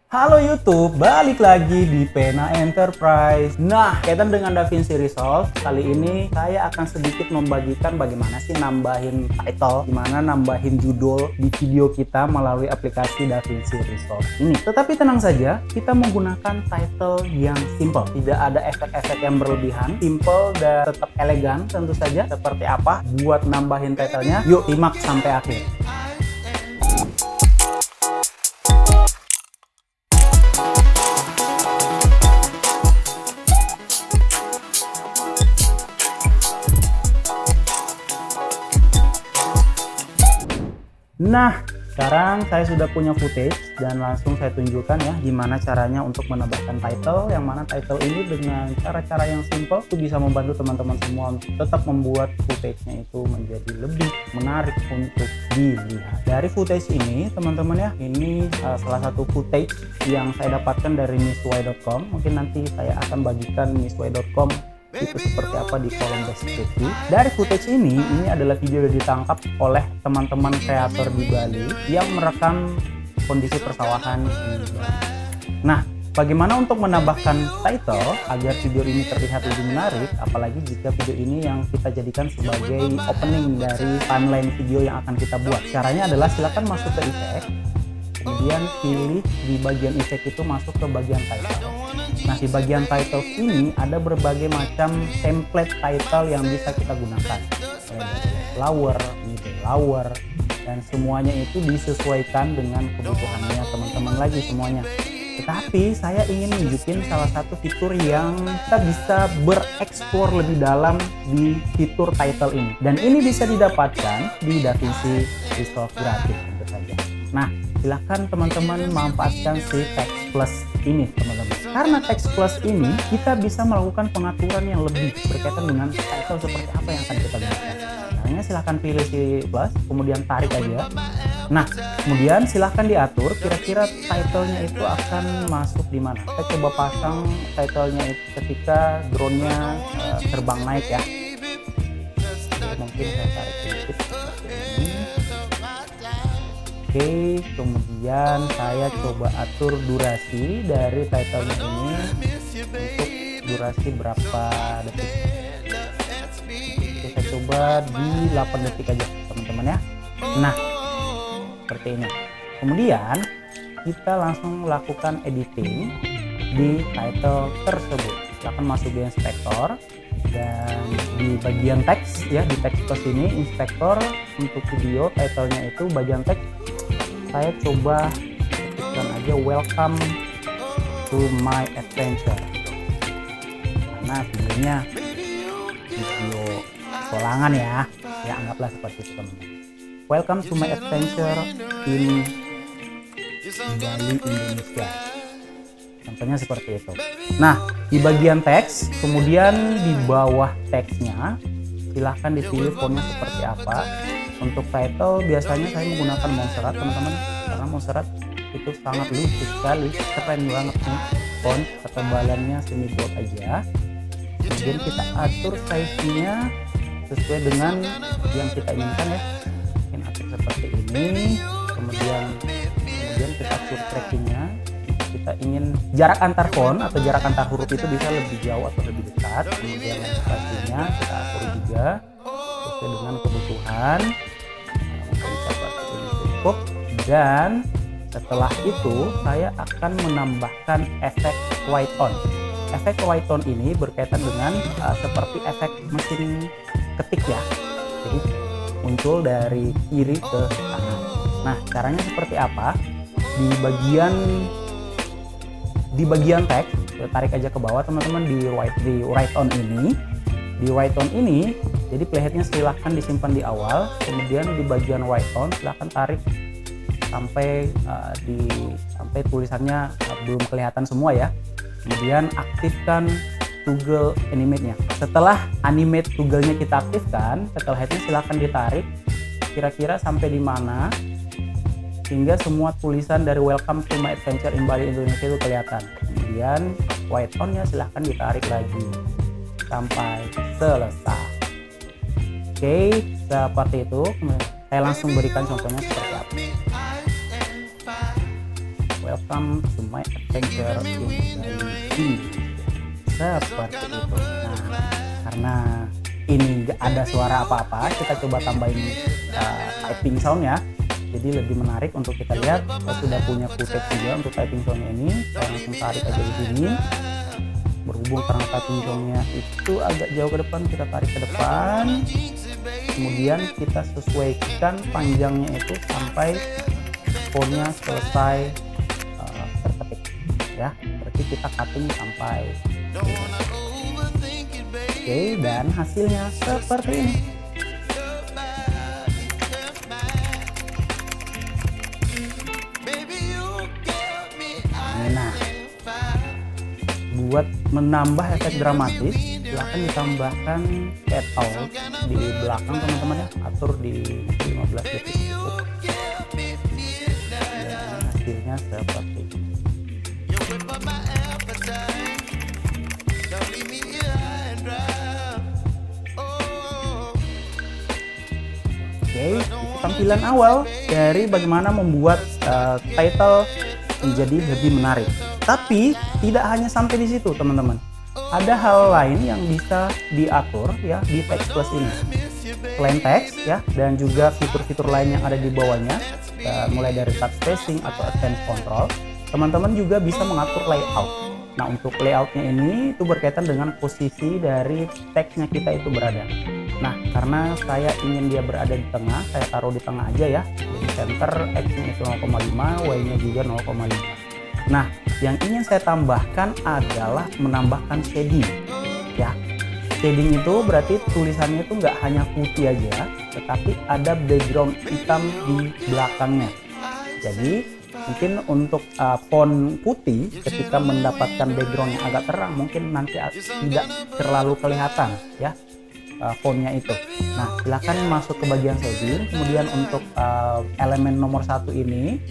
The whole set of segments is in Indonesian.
Halo YouTube, balik lagi di Pena Enterprise. Nah, kaitan dengan DaVinci Resolve, kali ini saya akan sedikit membagikan bagaimana sih nambahin title, gimana nambahin judul di video kita melalui aplikasi DaVinci Resolve ini. Tetapi tenang saja, kita menggunakan title yang simple, tidak ada efek-efek yang berlebihan, simple dan tetap elegan tentu saja. Seperti apa buat nambahin titlenya? Yuk simak sampai akhir. Nah, sekarang saya sudah punya footage dan langsung saya tunjukkan ya gimana caranya untuk menambahkan title, yang mana title ini dengan cara-cara yang simple itu bisa membantu teman-teman semua untuk tetap membuat footage-nya itu menjadi lebih menarik untuk dilihat. Dari footage ini teman-teman ya, ini salah satu footage yang saya dapatkan dari missy.com. Mungkin nanti saya akan bagikan missy.com itu seperti apa di kolom deskripsi. Dari footage ini adalah video yang ditangkap oleh teman-teman kreator di Bali yang merekam kondisi persawahan di Bali. Nah, bagaimana untuk menambahkan title agar video ini terlihat lebih menarik, apalagi jika video ini yang kita jadikan sebagai opening dari timeline video yang akan kita buat. Caranya adalah silakan masuk ke effect, kemudian pilih di bagian effect itu masuk ke bagian title. Nah, di bagian title ini ada berbagai macam template title yang bisa kita gunakan, flower, middle flower, dan semuanya itu disesuaikan dengan kebutuhannya teman-teman lagi semuanya. Tetapi saya ingin nunjukin salah satu fitur yang kita bisa bereksplor lebih dalam di fitur title ini, dan ini bisa didapatkan di DaVinci Resolve gratis tentu saja. Nah, silahkan teman-teman manfaatkan si Text Plus ini teman-teman. Karena Text Plus ini kita bisa melakukan pengaturan yang lebih berkaitan dengan title seperti apa yang akan kita gunakan. Caranya silahkan pilih si plus, kemudian tarik aja. Nah, kemudian silahkan diatur kira-kira titlenya itu akan masuk di mana. Kita coba pasang titlenya itu ketika drone-nya terbang naik ya. Jadi, mungkin saya tarik sedikit seperti ini. Oke, kemudian saya coba atur durasi dari titlenya ini untuk durasi berapa detik. Oke, saya coba di 8 detik aja teman-teman ya. Nah, seperti ini. Kemudian kita langsung lakukan editing di title tersebut. Silahkan masuk di inspektor dan di bagian teks ya, di teks plus ini inspektor untuk video titlenya itu bagian teks. Saya coba ketikkan aja welcome to my adventure. Nah, videonya video solangan ya, anggaplah seperti itu teman-teman. Welcome to my adventure in Bali, Indonesia. Contohnya seperti itu. Nah, di bagian teks, kemudian di bawah teksnya silahkan dipilih fontnya seperti apa. Untuk title biasanya saya menggunakan Montserrat teman-teman, karena Montserrat itu sangat lucu sekali, keren banget nih. Font ketebalannya semi bold aja. Kemudian kita atur size-nya sesuai dengan yang kita inginkan ya. Mungkin atur seperti ini. Kemudian kita atur tracking-nya. Kita ingin jarak antar font atau jarak antar huruf itu bisa lebih jauh atau lebih dekat. Kemudian spasinya kita atur juga sesuai dengan kebutuhan. Cukup. Dan setelah itu saya akan menambahkan efek white on. Efek white on ini berkaitan dengan seperti efek mesin ketik ya, jadi muncul dari kiri ke kanan. Nah, caranya seperti apa? Di bagian teks, tarik aja ke bawah teman-teman, di right on ini. Di right on ini, jadi playheadnya silahkan disimpan di awal, kemudian di bagian right on silahkan tarik sampai sampai tulisannya belum kelihatan semua ya. Kemudian aktifkan toggle animate-nya. Setelah animate toggle-nya kita aktifkan, setelah headnya silahkan ditarik kira-kira sampai di mana hingga semua tulisan dari welcome to my adventure in Bali, Indonesia itu kelihatan. Kemudian white on-nya silahkan ditarik lagi sampai selesai. Oke, seperti itu. Saya langsung berikan contohnya seperti apa. welcome to my adventure in Indonesia. Seperti itu. Nah, karena ini nggak ada suara apa-apa, kita coba tambahin typing sound ya. Jadi lebih menarik untuk kita lihat. Saya sudah punya footage juga untuk typing soundnya ini. Saya langsung tarik aja di sini. Berhubung karena typing soundnya itu agak jauh ke depan, kita tarik ke depan. Kemudian kita sesuaikan panjangnya itu sampai fontnya selesai terketik ya. Berarti kita cutting sampai oke, dan hasilnya seperti ini. Nah, buat menambah efek dramatis, silahkan ditambahkan petal di belakang teman-teman ya, atur di 15 detik cukup. Dan hasilnya seperti ini. Oke, itu tampilan awal dari bagaimana membuat title menjadi lebih menarik. Tapi tidak hanya sampai di situ teman-teman. Ada hal lain yang bisa diatur ya di Text Plus ini. Selain teks ya, dan juga fitur-fitur lain yang ada di bawahnya, mulai dari touch spacing atau advanced control, teman-teman juga bisa mengatur layout. Nah, untuk layoutnya ini itu berkaitan dengan posisi dari teksnya kita itu berada. Nah, karena saya ingin dia berada di tengah, saya taruh di tengah aja ya. Jadi center, X-nya itu 0,5, Y-nya juga 0,5. Nah, yang ingin saya tambahkan adalah menambahkan shading ya. Shading itu berarti tulisannya itu nggak hanya putih aja, tetapi ada background hitam di belakangnya. Jadi mungkin untuk font putih ketika mendapatkan background yang agak terang mungkin nanti tidak terlalu kelihatan ya fontnya itu. Nah, silakan masuk ke bagian shading. Kemudian untuk elemen nomor 1 ini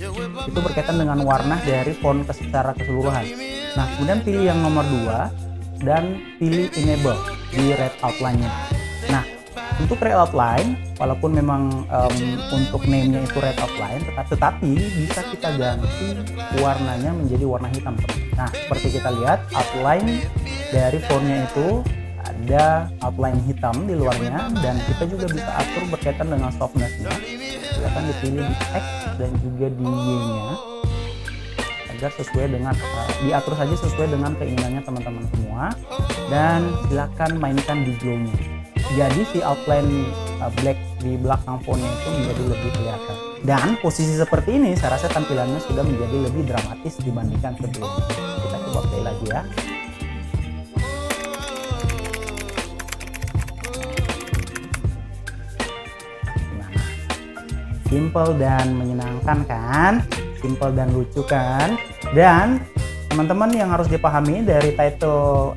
itu berkaitan dengan warna dari font secara keseluruhan. Nah, kemudian pilih yang nomor 2 dan pilih enable di red outline-nya. Nah, untuk red outline walaupun memang untuk name-nya itu red outline, tetapi bisa kita ganti warnanya menjadi warna hitam. Nah, seperti kita lihat outline dari fontnya itu ada outline hitam di luarnya, dan kita juga bisa atur berkaitan dengan softness-nya. Silakan dipilih di X dan juga di Y-nya agar sesuai dengan diatur saja sesuai dengan keinginannya teman-teman semua, dan silakan mainkan di glow-nya. Jadi si outline black di belakang fontnya itu menjadi lebih kelihatan. Dan posisi seperti ini saya rasa tampilannya sudah menjadi lebih dramatis dibandingkan sebelumnya. Kita coba play lagi ya. Simple dan menyenangkan kan? Simple dan lucu kan? Dan teman-teman yang harus dipahami dari title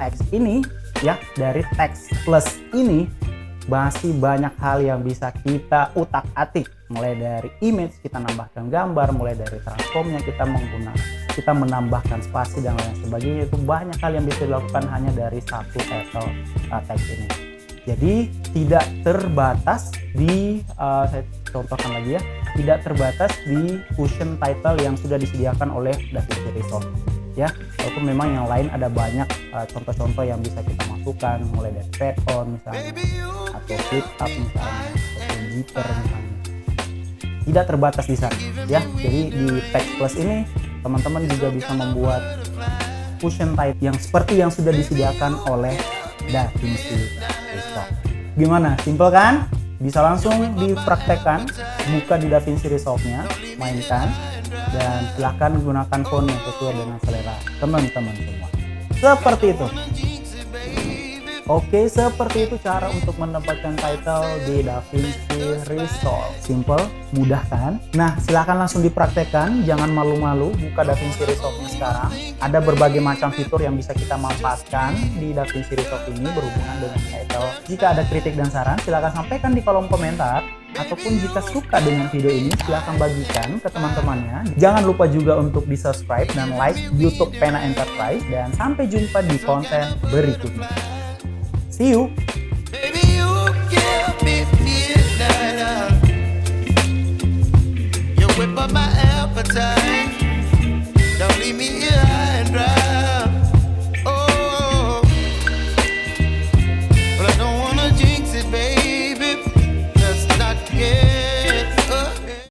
X ini ya, dari Text Plus ini masih banyak hal yang bisa kita utak-atik, mulai dari image kita nambahkan gambar, mulai dari transformnya kita menambahkan spasi dan lain sebagainya. Itu banyak hal yang bisa dilakukan hanya dari satu title text ini. Jadi tidak terbatas di saya contohkan lagi ya, tidak terbatas di cushion title yang sudah disediakan oleh DaVinci Resolve ya. Walaupun memang yang lain ada banyak contoh-contoh yang bisa kita masukkan, mulai dari fade on misalnya, atau flip up misalnya, atau jitter misalnya. Tidak terbatas di sana ya. Jadi di Text Plus ini teman-teman juga bisa membuat cushion title yang seperti yang sudah disediakan oleh DaVinci Resolve. Gimana? Simple kan? Bisa langsung dipraktekkan, buka di DaVinci Resolve-nya, mainkan, dan silahkan gunakan font yang sesuai dengan selera teman-teman semua. Seperti itu. Oke, seperti itu cara untuk mendapatkan title di DaVinci Resolve. Simple, mudah kan? Nah, silahkan langsung dipraktekkan, jangan malu-malu, buka DaVinci Resolve-nya sekarang. Ada berbagai macam fitur yang bisa kita manfaatkan di DaVinci Resolve ini berhubungan dengan title. Jika ada kritik dan saran, silahkan sampaikan di kolom komentar. Ataupun jika suka dengan video ini, silahkan bagikan ke teman-temannya. Jangan lupa juga untuk di subscribe dan like YouTube Pena Enterprise. Dan sampai jumpa di konten berikutnya. See you. Baby, you give me midnight. You whip up my appetite.